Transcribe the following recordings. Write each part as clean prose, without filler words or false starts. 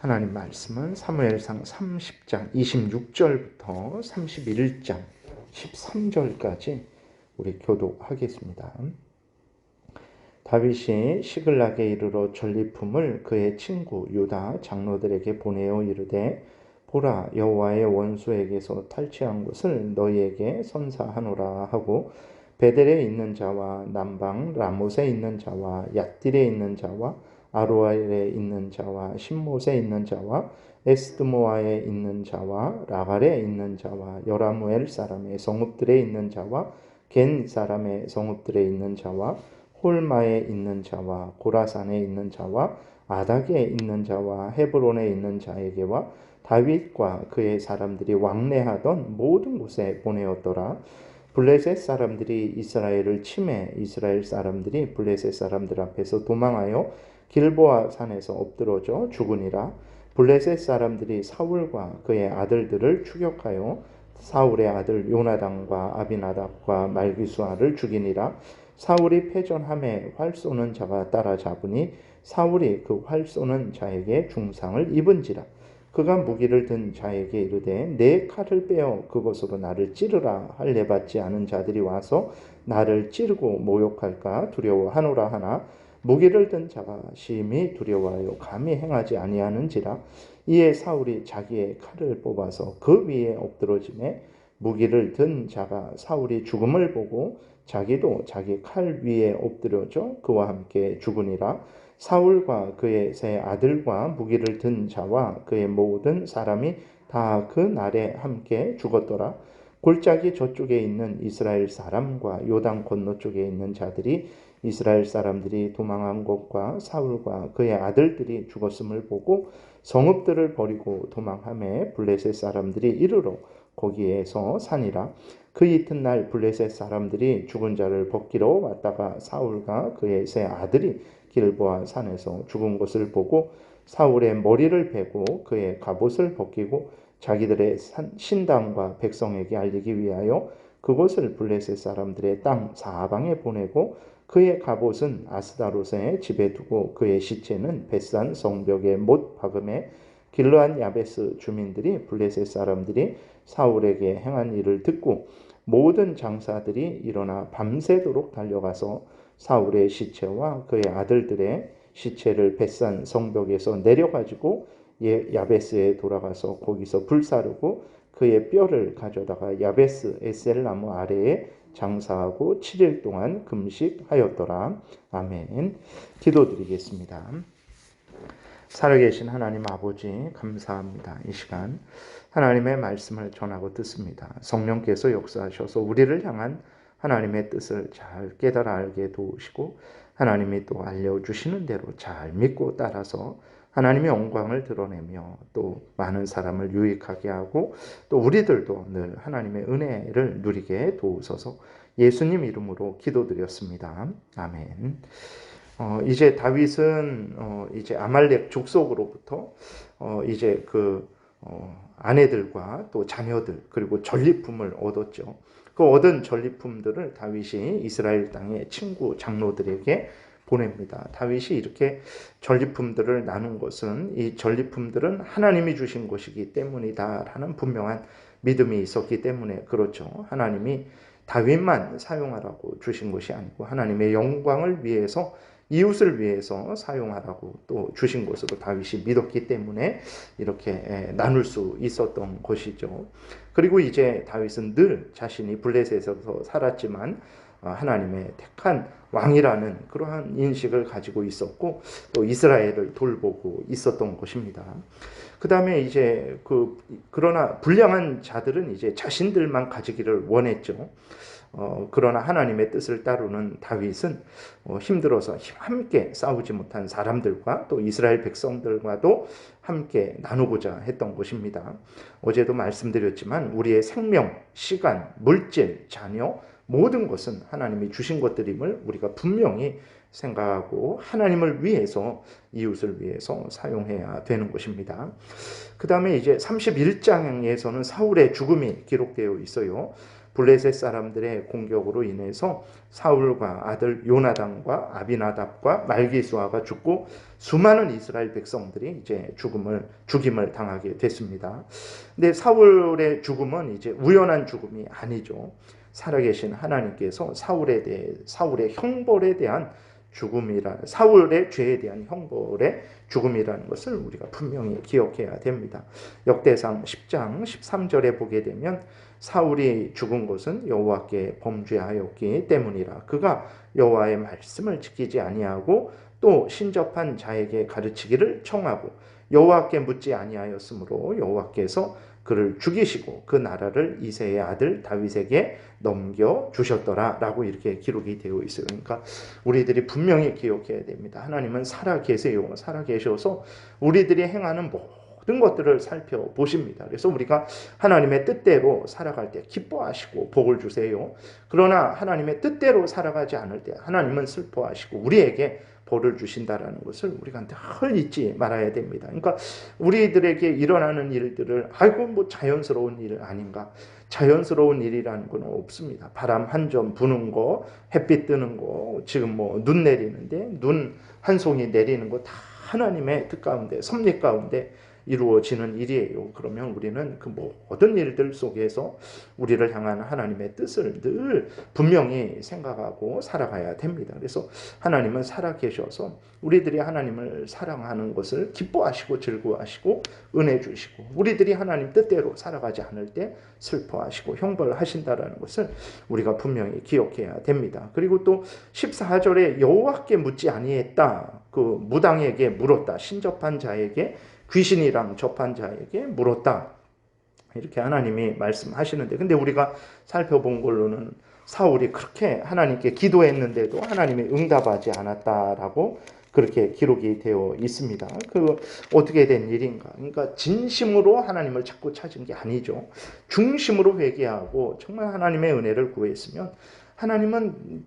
하나님 말씀은 사무엘상 30장 26절부터 31장 13절까지 우리 교독하겠습니다. 다윗이 시글락에 이르러 전리품을 그의 친구 유다 장로들에게 보내어 이르되 보라, 여호와의 원수에게서 탈취한 것을 너희에게 선사하노라 하고 베델에 있는 자와 남방 라못에 있는 자와 얏딜에 있는 자와 아로엘에 있는 자와 신못에 있는 자와 에스드모아에 있는 자와 라갈에 있는 자와 여라무엘 사람의 성읍들에 있는 자와 겐 사람의 성읍들에 있는 자와 홀마에 있는 자와 고라산에 있는 자와 아닥에 있는 자와 헤브론에 있는 자에게와 다윗과 그의 사람들이 왕래하던 모든 곳에 보내었더라. 블레셋 사람들이 이스라엘을 치매 이스라엘 사람들이 블레셋 사람들 앞에서 도망하여 길보아 산에서 엎드러져 죽으니라. 블레셋 사람들이 사울과 그의 아들들을 추격하여 사울의 아들 요나단과 아비나답과 말기수아를 죽이니라. 사울이 패전함에 활 쏘는 자가 따라잡으니 사울이 그 활 쏘는 자에게 중상을 입은지라. 그가 무기를 든 자에게 이르되 내 칼을 빼어 그것으로 나를 찌르라 할례 받지 않은 자들이 와서 나를 찌르고 모욕할까 두려워하노라 하나 무기를 든 자가 심히 두려워하여 감히 행하지 아니하는지라. 이에 사울이 자기의 칼을 뽑아서 그 위에 엎드러지매 무기를 든 자가 사울이 죽음을 보고 자기도 자기 칼 위에 엎드려져 그와 함께 죽으니라. 사울과 그의 세 아들과 무기를 든 자와 그의 모든 사람이 다 그 날에 함께 죽었더라. 골짜기 저쪽에 있는 이스라엘 사람과 요단 건너쪽에 있는 자들이 이스라엘 사람들이 도망한 것과 사울과 그의 아들들이 죽었음을 보고 성읍들을 버리고 도망하며 블레셋 사람들이 이르러 거기에서 사니라. 그 이튿날 블레셋 사람들이 죽은 자를 벗기러 왔다가 사울과 그의 세 아들이 길보아 산에서 죽은 것을 보고 사울의 머리를 베고 그의 갑옷을 벗기고 자기들의 신당과 백성에게 알리기 위하여 그것을 블레셋 사람들의 땅 사방에 보내고 그의 갑옷은 아스다롯의 집에 두고 그의 시체는 벳산 성벽에 못 박음에 길르앗 야베스 주민들이 블레셋 사람들이 사울에게 행한 일을 듣고 모든 장사들이 일어나 밤새도록 달려가서 사울의 시체와 그의 아들들의 시체를 벳산 성벽에서 내려가지고 야베스에 돌아가서 거기서 불사르고 그의 뼈를 가져다가 야베스 에셀나무 아래에 장사하고 7일 동안 금식하였더라. 아멘. 기도드리겠습니다. 살아계신 하나님 아버지 감사합니다. 이 시간 하나님의 말씀을 전하고 듣습니다. 성령께서 역사하셔서 우리를 향한 하나님의 뜻을 잘 깨달아 알게 도우시고 하나님이 또 알려주시는 대로 잘 믿고 따라서 하나님의 영광을 드러내며 또 많은 사람을 유익하게 하고 또 우리들도 늘 하나님의 은혜를 누리게 도우소서. 예수님 이름으로 기도드렸습니다. 아멘. 이제 다윗은 이제 아말렉 족속으로부터 이제 그 아내들과 또 자녀들 그리고 전리품을 얻었죠. 그 얻은 전리품들을 다윗이 이스라엘 땅의 친구 장로들에게 보냅니다. 다윗이 이렇게 전리품들을 나눈 것은 이 전리품들은 하나님이 주신 것이기 때문이다라는 분명한 믿음이 있었기 때문에 그렇죠. 하나님이 다윗만 사용하라고 주신 것이 아니고 하나님의 영광을 위해서 이웃을 위해서 사용하라고 또 주신 것으로 다윗이 믿었기 때문에 이렇게 나눌 수 있었던 것이죠. 그리고 이제 다윗은 늘 자신이 블레셋에서 살았지만 하나님의 택한 왕이라는 그러한 인식을 가지고 있었고 또 이스라엘을 돌보고 있었던 것입니다. 그 다음에 이제 그러나 불량한 자들은 이제 자신들만 가지기를 원했죠. 그러나 하나님의 뜻을 따르는 다윗은 힘들어서 함께 싸우지 못한 사람들과 또 이스라엘 백성들과도 함께 나누고자 했던 것입니다. 어제도 말씀드렸지만 우리의 생명, 시간, 물질, 자녀 모든 것은 하나님이 주신 것들임을 우리가 분명히 생각하고 하나님을 위해서 이웃을 위해서 사용해야 되는 것입니다. 그 다음에 이제 31장에서는 사울의 죽음이 기록되어 있어요. 블레셋 사람들의 공격으로 인해서 사울과 아들 요나단과 아비나답과 말기수아가 죽고 수많은 이스라엘 백성들이 이제 죽임을 당하게 됐습니다. 근데 사울의 죽음은 이제 우연한 죽음이 아니죠. 살아계신 하나님께서 사울의 형벌에 대한 사울의 죄에 대한 형벌의 죽음이라는 것을 우리가 분명히 기억해야 됩니다. 역대상 10장 13절에 보게 되면 사울이 죽은 것은 여호와께 범죄하였기 때문이라. 그가 여호와의 말씀을 지키지 아니하고 또 신접한 자에게 가르치기를 청하고 여호와께 묻지 아니하였으므로 여호와께서 그를 죽이시고 그 나라를 이새의 아들 다윗에게 넘겨주셨더라 라고 이렇게 기록이 되어 있어요. 그러니까 우리들이 분명히 기억해야 됩니다. 하나님은 살아계세요. 살아계셔서 우리들이 행하는 모든 것들을 살펴보십니다. 그래서 우리가 하나님의 뜻대로 살아갈 때 기뻐하시고 복을 주세요. 그러나 하나님의 뜻대로 살아가지 않을 때 하나님은 슬퍼하시고 우리에게 벌을 주신다라는 것을 우리가 늘 잊지 말아야 됩니다. 그러니까 우리들에게 일어나는 일들을 뭐 자연스러운 일 아닌가? 자연스러운 일이라는 건 없습니다. 바람 한 점 부는 거, 햇빛 뜨는 거, 지금 뭐 눈 내리는데 눈 한 송이 내리는 거 다 하나님의 뜻 가운데, 섭리 가운데 이루어지는 일이에요. 그러면 우리는 그 모든 일들 속에서 우리를 향한 하나님의 뜻을 늘 분명히 생각하고 살아가야 됩니다. 그래서 하나님은 살아계셔서 우리들이 하나님을 사랑하는 것을 기뻐하시고 즐거워하시고 은혜 주시고 우리들이 하나님 뜻대로 살아가지 않을 때 슬퍼하시고 형벌하신다라는 것을 우리가 분명히 기억해야 됩니다. 그리고 또 14절에 여호와께 묻지 아니했다. 그 무당에게 물었다. 신접한 자에게 귀신이랑 접한 자에게 물었다. 이렇게 하나님이 말씀하시는데 근데 우리가 살펴본 걸로는 사울이 그렇게 하나님께 기도했는데도 하나님이 응답하지 않았다라고 그렇게 기록이 되어 있습니다. 그 어떻게 된 일인가? 그러니까 진심으로 하나님을 자꾸 찾은 게 아니죠. 중심으로 회개하고 정말 하나님의 은혜를 구했으면 하나님은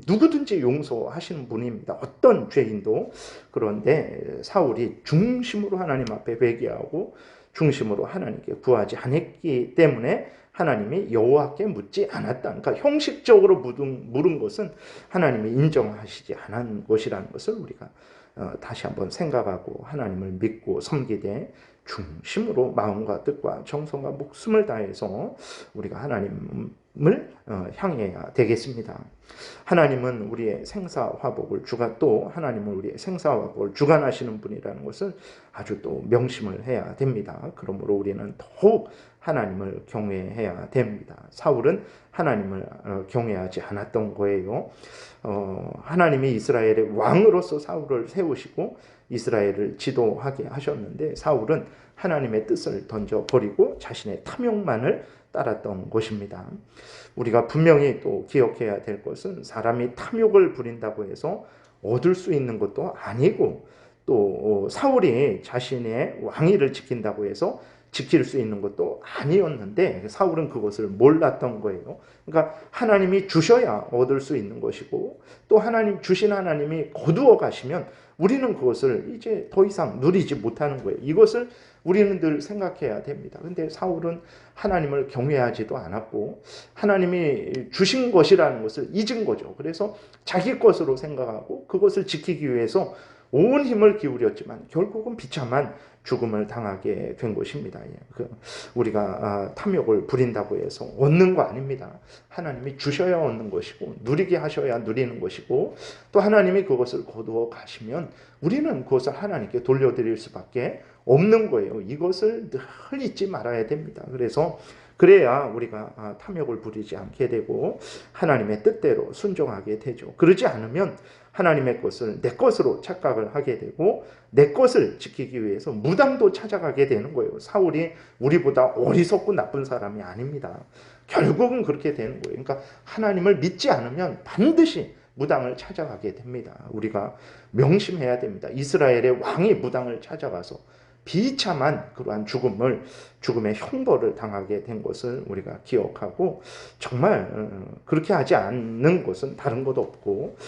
누구든지 용서하시는 분입니다. 어떤 죄인도. 그런데 사울이 중심으로 하나님 앞에 회개하고 중심으로 하나님께 구하지 않았기 때문에 하나님이 여호와께 묻지 않았다. 그러니까 형식적으로 물은 것은 하나님이 인정하시지 않은 것이라는 것을 우리가 다시 한번 생각하고 하나님을 믿고 섬기되 중심으로 마음과 뜻과 정성과 목숨을 다해서 우리가 하나님을 향해야 되겠습니다. 하나님은 우리의 생사화복을 하나님은 우리의 생사화복을 주관하시는 분이라는 것을 아주 또 명심을 해야 됩니다. 그러므로 우리는 더욱 하나님을 경외해야 됩니다. 사울은 하나님을 경외하지 않았던 거예요. 하나님이 이스라엘의 왕으로서 사울을 세우시고 이스라엘을 지도하게 하셨는데 사울은 하나님의 뜻을 던져버리고 자신의 탐욕만을 따랐던 것입니다. 우리가 분명히 또 기억해야 될 것은 사람이 탐욕을 부린다고 해서 얻을 수 있는 것도 아니고 또 사울이 자신의 왕위를 지킨다고 해서 지킬 수 있는 것도 아니었는데 사울은 그것을 몰랐던 거예요. 그러니까 하나님이 주셔야 얻을 수 있는 것이고 또 주신 하나님이 거두어 가시면 우리는 그것을 이제 더 이상 누리지 못하는 거예요. 이것을 우리는 늘 생각해야 됩니다. 근데 사울은 하나님을 경외하지도 않았고 하나님이 주신 것이라는 것을 잊은 거죠. 그래서 자기 것으로 생각하고 그것을 지키기 위해서 온 힘을 기울였지만 결국은 비참한 죽음을 당하게 된 것입니다. 우리가 탐욕을 부린다고 해서 얻는 거 아닙니다. 하나님이 주셔야 얻는 것이고 누리게 하셔야 누리는 것이고 또 하나님이 그것을 거두어 가시면 우리는 그것을 하나님께 돌려드릴 수밖에 없는 거예요. 이것을 늘 잊지 말아야 됩니다. 그래야 우리가 탐욕을 부리지 않게 되고 하나님의 뜻대로 순종하게 되죠. 그러지 않으면 하나님의 것을 내 것으로 착각을 하게 되고 내 것을 지키기 위해서 무당도 찾아가게 되는 거예요. 사울이 우리보다 어리석고 나쁜 사람이 아닙니다. 결국은 그렇게 되는 거예요. 그러니까 하나님을 믿지 않으면 반드시 무당을 찾아가게 됩니다. 우리가 명심해야 됩니다. 이스라엘의 왕이 무당을 찾아가서 비참한 그러한 죽음의 형벌을 당하게 된 것을 우리가 기억하고 정말 그렇게 하지 않는 것은 다른 것도 없고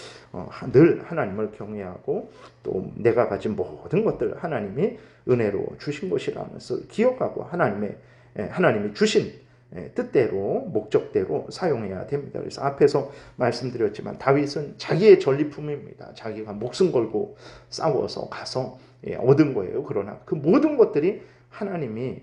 늘 하나님을 경외하고 또 내가 가진 모든 것들 하나님이 은혜로 주신 것이라는 것을 기억하고 하나님이 주신 뜻대로 목적대로 사용해야 됩니다. 그래서 앞에서 말씀드렸지만 다윗은 자기의 전리품입니다. 자기가 목숨 걸고 싸워서 가서 얻은 거예요. 그러나 그 모든 것들이 하나님이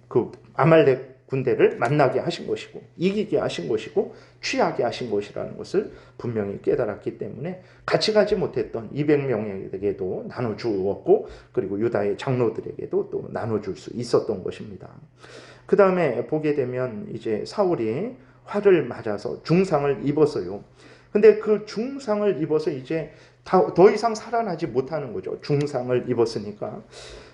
그 아말렉 군대를 만나게 하신 것이고 이기게 하신 것이고 취하게 하신 것이라는 것을 분명히 깨달았기 때문에 같이 가지 못했던 200명에게도 나눠주었고 그리고 유다의 장로들에게도 또 나눠줄 수 있었던 것입니다. 그 다음에 보게 되면 이제 사울이 활을 맞아서 중상을 입었어요. 근데 그 중상을 입어서 이제 더 이상 살아나지 못하는 거죠. 중상을 입었으니까.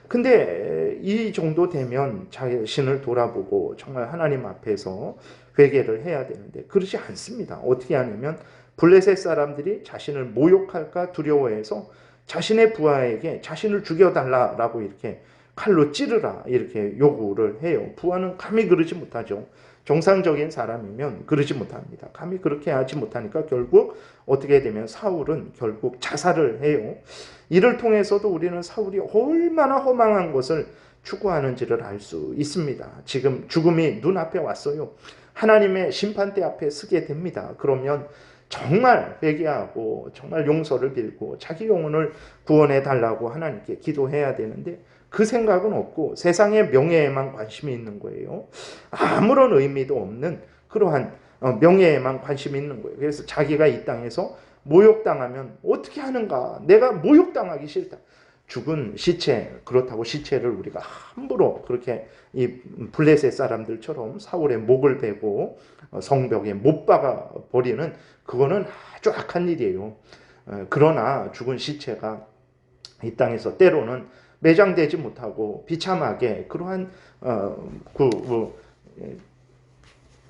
근데 이 정도 되면 자신을 돌아보고 정말 하나님 앞에서 회개를 해야 되는데 그렇지 않습니다. 어떻게 하냐면 블레셋 사람들이 자신을 모욕할까 두려워해서 자신의 부하에게 자신을 죽여달라라고 이렇게 칼로 찌르라 이렇게 요구를 해요. 부하는 감히 그러지 못하죠. 정상적인 사람이면 그러지 못합니다. 감히 그렇게 하지 못하니까 결국 어떻게 되면 사울은 결국 자살을 해요. 이를 통해서도 우리는 사울이 얼마나 허망한 것을 추구하는지를 알 수 있습니다. 지금 죽음이 눈앞에 왔어요. 하나님의 심판대 앞에 서게 됩니다. 그러면 정말 회개하고 정말 용서를 빌고 자기 영혼을 구원해 달라고 하나님께 기도해야 되는데 그 생각은 없고 세상의 명예에만 관심이 있는 거예요. 아무런 의미도 없는 그러한 명예에만 관심이 있는 거예요. 그래서 자기가 이 땅에서 모욕당하면 어떻게 하는가? 내가 모욕당하기 싫다. 죽은 시체, 그렇다고 시체를 우리가 함부로 그렇게 이 블레셋 사람들처럼 사울의 목을 베고 성벽에 못 박아 버리는 그거는 아주 악한 일이에요. 그러나 죽은 시체가 이 땅에서 때로는 매장되지 못하고 비참하게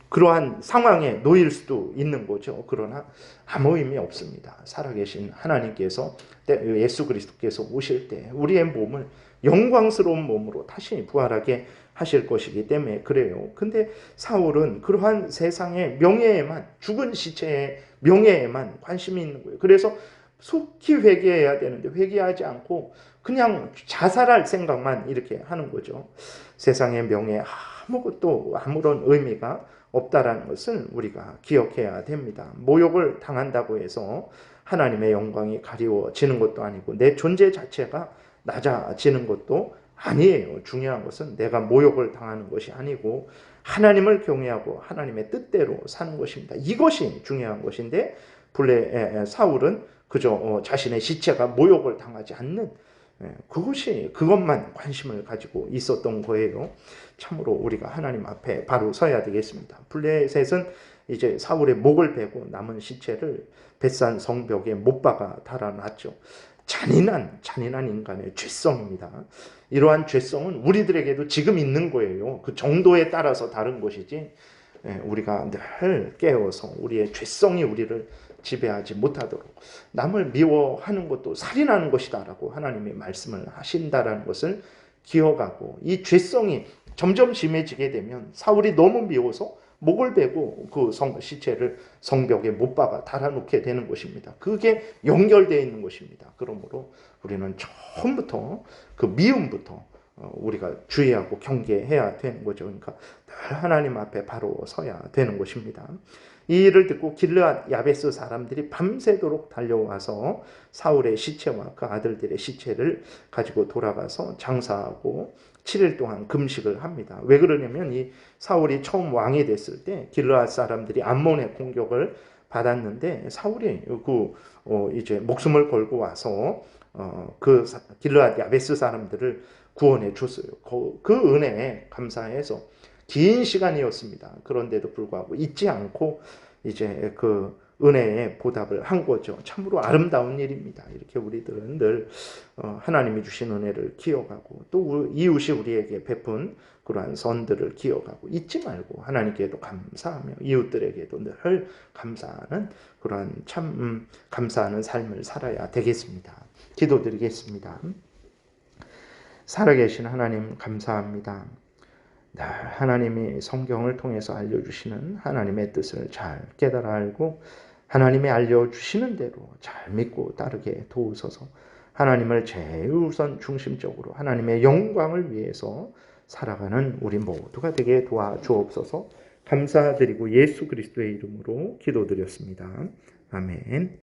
그러한 상황에 놓일 수도 있는 거죠. 그러나 아무 의미 없습니다. 살아계신 하나님께서 예수 그리스도께서 오실 때 우리의 몸을 영광스러운 몸으로 다시 부활하게 하실 것이기 때문에 그래요. 근데 사울은 그러한 세상의 명예에만 죽은 시체의 명예에만 관심이 있는 거예요. 그래서 속히 회개해야 되는데 회개하지 않고 그냥 자살할 생각만 이렇게 하는 거죠. 세상의 명예 아무것도 아무런 의미가 없다라는 것을 우리가 기억해야 됩니다. 모욕을 당한다고 해서 하나님의 영광이 가리워지는 것도 아니고 내 존재 자체가 낮아지는 것도 아니에요. 중요한 것은 내가 모욕을 당하는 것이 아니고 하나님을 경외하고 하나님의 뜻대로 사는 것입니다. 이것이 중요한 것인데 사울은 그저 자신의 시체가 모욕을 당하지 않는 그것만 관심을 가지고 있었던 거예요. 참으로 우리가 하나님 앞에 바로 서야 되겠습니다. 블레셋은 이제 사울의 목을 베고 남은 시체를 벳산 성벽에 못 박아 달아놨죠. 잔인한 인간의 죄성입니다. 이러한 죄성은 우리들에게도 지금 있는 거예요. 그 정도에 따라서 다른 것이지 우리가 늘 깨어서 우리의 죄성이 우리를 지배하지 못하도록 남을 미워하는 것도 살인하는 것이다 라고 하나님이 말씀을 하신다라는 것을 기억하고 이 죄성이 점점 심해지게 되면 사울이 너무 미워서 목을 베고 그 시체를 성벽에 못 박아 달아놓게 되는 것입니다. 그게 연결되어 있는 것입니다. 그러므로 우리는 처음부터 그 미움부터 우리가 주의하고 경계해야 되는 거죠. 그러니까 늘 하나님 앞에 바로 서야 되는 것입니다. 이 일을 듣고 길르앗 야베스 사람들이 밤새도록 달려와서 사울의 시체와 그 아들들의 시체를 가지고 돌아가서 장사하고 7일 동안 금식을 합니다. 왜 그러냐면 이 사울이 처음 왕이 됐을 때 길르앗 사람들이 암몬의 공격을 받았는데 사울이 이제 목숨을 걸고 와서 그 길르앗 야베스 사람들을 구원해 줬어요. 그 은혜에 감사해서 긴 시간이었습니다. 그런데도 불구하고 잊지 않고 이제 그 은혜에 보답을 한 거죠. 참으로 아름다운 일입니다. 이렇게 우리들은 늘 하나님이 주신 은혜를 기억하고 또 이웃이 우리에게 베푼 그러한 선들을 기억하고 잊지 말고 하나님께도 감사하며 이웃들에게도 늘 감사하는 그러한 참 감사하는 삶을 살아야 되겠습니다. 기도드리겠습니다. 살아계신 하나님 감사합니다. 하나님이 성경을 통해서 알려주시는 하나님의 뜻을 잘 깨달아 알고 하나님이 알려주시는 대로 잘 믿고 따르게 도우소서. 하나님을 제일 우선 중심적으로 하나님의 영광을 위해서 살아가는 우리 모두가 되게 도와주옵소서. 감사드리고 예수 그리스도의 이름으로 기도드렸습니다. 아멘.